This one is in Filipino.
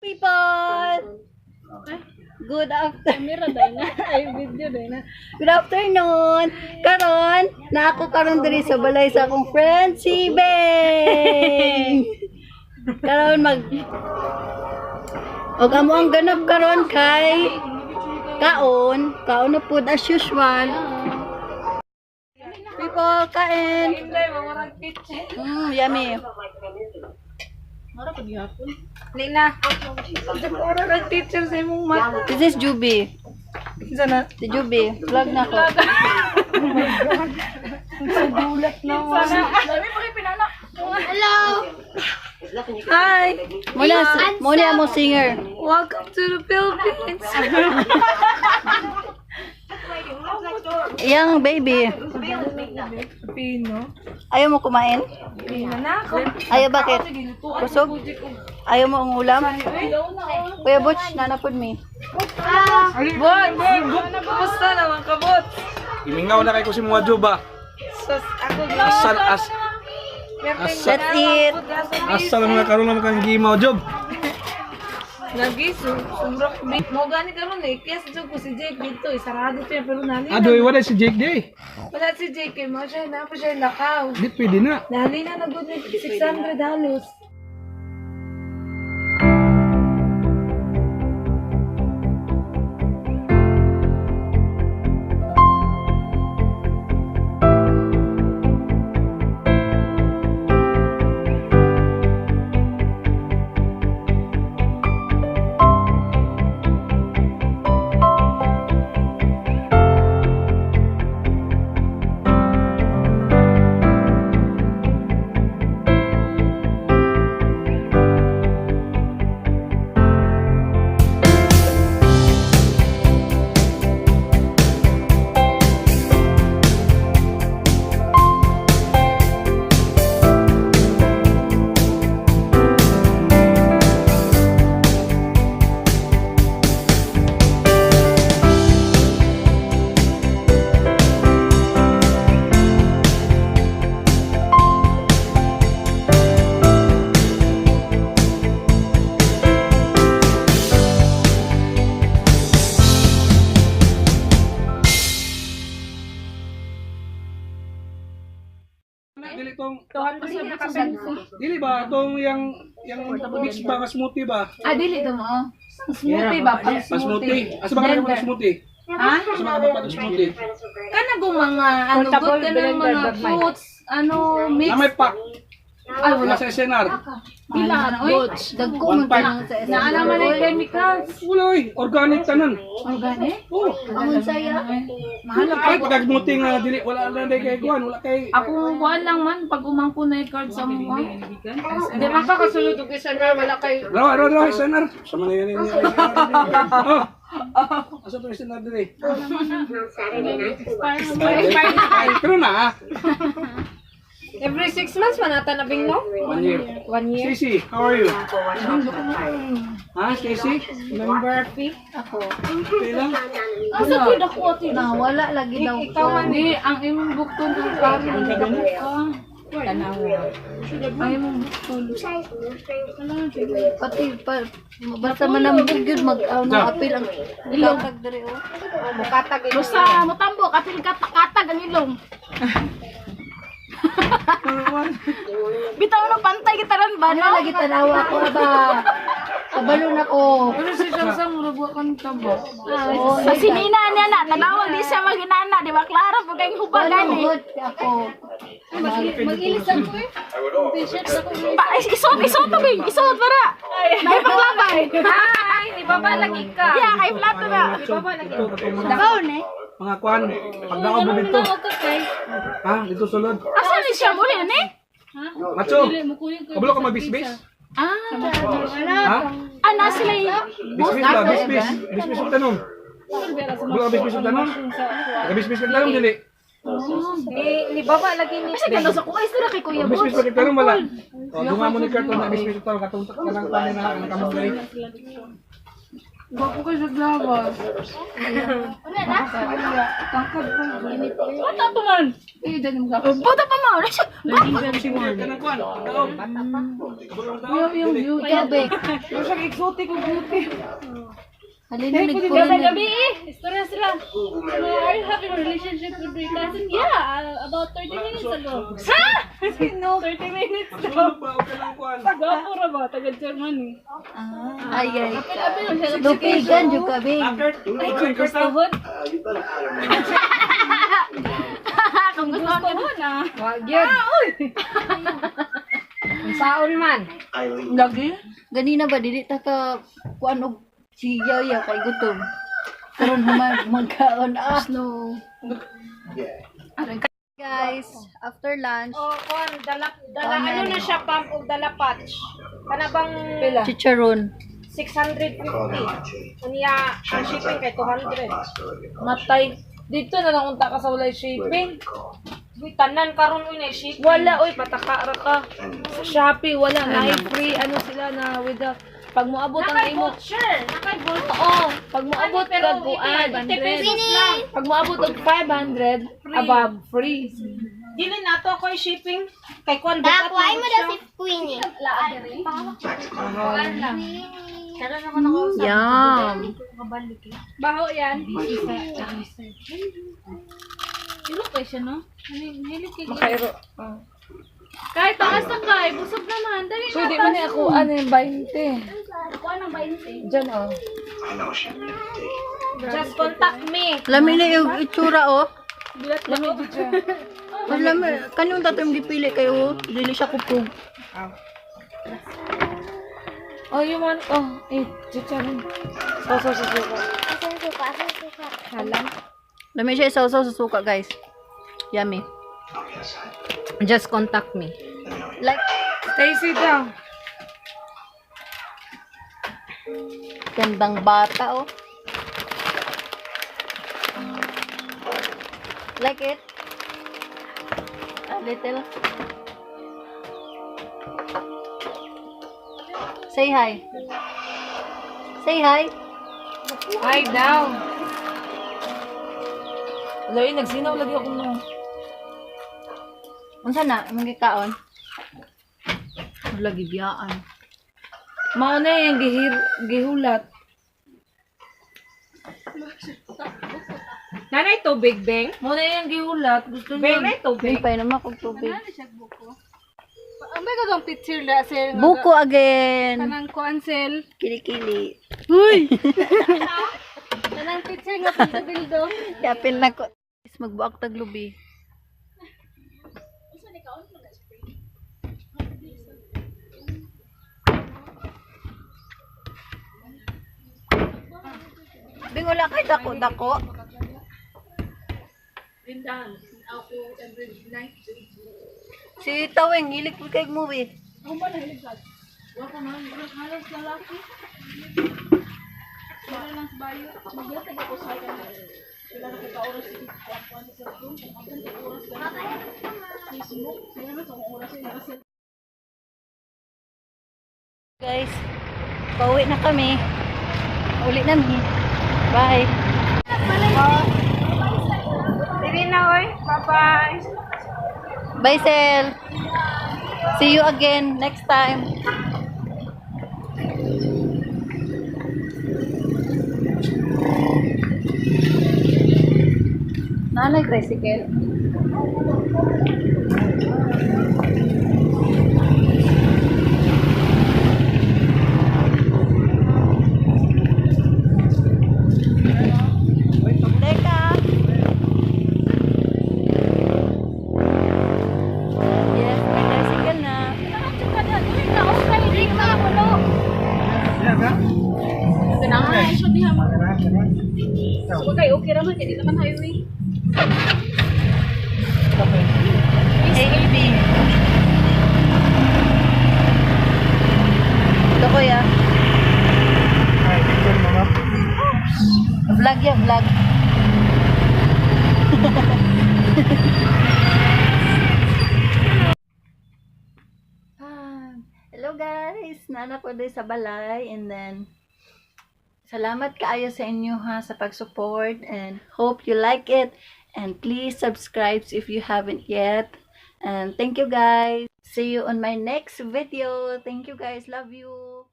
People! Good afternoon. Good afternoon. Karon, na ako karon diri sa balay sa akong friend si Beng. Karon og amo ang ganap karon kay kaon na food as usual. People, kain. Yummy. Lina, ora ra teacher sa imong mat. This is Juby. Sana. Si Juby. Vlog na ko. Gulat na mo. Dami pa kay pinana. Hello. Hi. Muna mo singer. Welcome to the Philippines. Yang baby. Pino. Ayaw mo kumain? Pino na ako. Ayaw bakit? Kusog? Ayaw mo ang ulam? Kuya Butch, nanapod me. Bot, kumusta naman ka, Bot? Imingaw na kay ko si mga juba. Sus, ako Asal Let's eat. asal mga karon naman kang gimaw job. Lagi, sumrok. Mo gani karon eh. Kaya sa ko si Jake dito, isarado siya pero nali. Adoy wala si Jake day. Wala si Jake, kay mo siya, na po siya nakaw. Di pwede na. Nali na nagod ni $600. Dili tong dili ba tong yang mix ba nga smoothie ba? Dili to mo. Smoothie ba? Pas smoothie. Asa ba ka pa smoothie? Ha? Asa ba ka smoothie? Kana go mga good ka ng mga fruits, mix. Na may pack. Ay, wala. Wala sa SNR. Bilan, oy. Dagko man 1.5. lang sa Naana man ay chemicals. Wala oy, organic tanan. Organic? Oh. Ang saya. Mahal na Ay pag smoothie nga dili wala na day kay kuan, wala kay Ako kuan lang man pag umangko na yung card sa mga. Hindi man ka kasulod og isa na wala kay Raw SNR. Sama na yan. Oh. Asa to SNR dili? Ay, pero na. Every 6 months manata na bing no? 1 year. 1 year. Stacy, how are you? Ha, Stacy? Member fee? Ako. Okay lang. Asa gid ako ati Na wala lagi daw. ikaw ani ang imong bukton ang kari tanawa. Ang imong bukton. Pati basta manambog yun mag-apil ang ilong diri oh. Mukatag basta motambo kapil katag ang ilong. Bitaw no pantay kita ron ba Ano lagi tanawa ko ba? Kabalon ako. Pero si Samsung murugwa kan tabo. Sa sinina niya na, tanawag di siya maginana, di ba? Klaro po kayong hubagan eh. Good ako. Mag-ilis ako eh. T-shirt ako. Isot to bing, isot para. May panglaban. Hi, di ba ba lagi ka? Yeah, kay plato na. Dakaw ne. Mga kuan, pagdaog mo dito. Okay. Ha, dito sulod. Asa ni siya muli na ni? Macho, kabalo ka magbisbis? Ah, Ha? ana sila yung Bisbis ba? Bisbis. Bisbis ang tanong. Kabalo ka bisbis ang tanong? Kabisbis ang tanong, dili. Ni baba lagi ni. Kasi kano sa kuha sila kay Kuya Bisbis Boss. pa tanong wala. O, dunga mo ni Kurt na bisbis ang tanong, katong tanong na ang kamulay. Gwapo ka sa labas. Ano na? Tangkad pa. Bata pa man. Eh, dyan yung gwapo. Bata pa man. Nasa Yung beauty. Gabi. Yung siyang exotic o beauty. Halina Gabi nagpunan. gabi eh. Istorya sila. Are you having a relationship with your cousin? Yeah, about 30 minutes ago. Ha? Sino? 30 minutes ago. Gwapo ra ba? Taga Germany. Ay, ay. Lupigan, yung gabi. Ay, kung gusto mo. Kung gusto mo na. Wag yun. Ang saon man. Lagi? Ganina ba, dili ta ka kuan og si Yaya kay gutom. Karon magkaon slow. Guys, after lunch, O, kuan, dala ano na siya, pump o dala patch. Kana bang Pila. chicharon. 650. Unya, ang shipping kay 200. Matay. Dito na lang unta ka sa walay shipping. Uy, tanan karon uy na shipping. Wala, oy, pataka ra ka. Sa Shopee, wala. Na free, ano sila na with the... Pag moabot ang imo... Nakay-voucher. Nakay-voucher. Oo, pag moabot ka kuan, 500 lang. pag moabot og 500, above free. Dili na to ako shipping. Kay kuan Nakuha mo na si siya. Queenie. Yum. Baho yan. Hilok kayo siya, no? Hilok kayo. Makairo. Kahit taas na kay, busog naman. Dali na. Pwede man ako, ano yung 20. Kuha ng 20. Diyan, oh. Just contact me. Lami na yung itsura, oh. Lamig dito. Lami, kanyung dato yung gipili kayo, dili siya kupog. Oh, yung man, oh, chicharon. So, suka. Halang. Lami siya isaw-saw sa suka, guys. Yummy. Just contact me. Like, Stacy daw. gandang bata, oh. Like it? A little. Say hi. Say hi. Ay, daw. Wala yun, nagsinaw lagi ako no. Unsa na? Imong gikaon? Lagi biyaan. Mao na yung gihulat. Nanay tubig, Beng. Mao na yung gihulat. Gusto Beng, niya. nay tubig. Pay naman kog tubig. Ang may katong picture na sir. Buko again. Kanang kuansel. Kilikili. Kanang picture nga pagkabildo. Yapil na ko. Is magbuak taglubi. Bing wala kay dako-dako. Si Taweng, hilig ko kay movie. Guys, pauwi na kami. Uli namin. Bye. Sige na, oy. Bye-bye. Bye, Sel. See you again next time. Nanay tricycle. Teka. Yes, may tricycle na. Okay raman, hindi naman highway. AEB. Ito kuya. Vlog yan, vlog. Hello guys, nana ko din sa balay and then Salamat kaayo sa inyo ha sa pag-support and hope you like it. And please subscribe if you haven't yet. And thank you guys. See you on my next video. Thank you guys. Love you.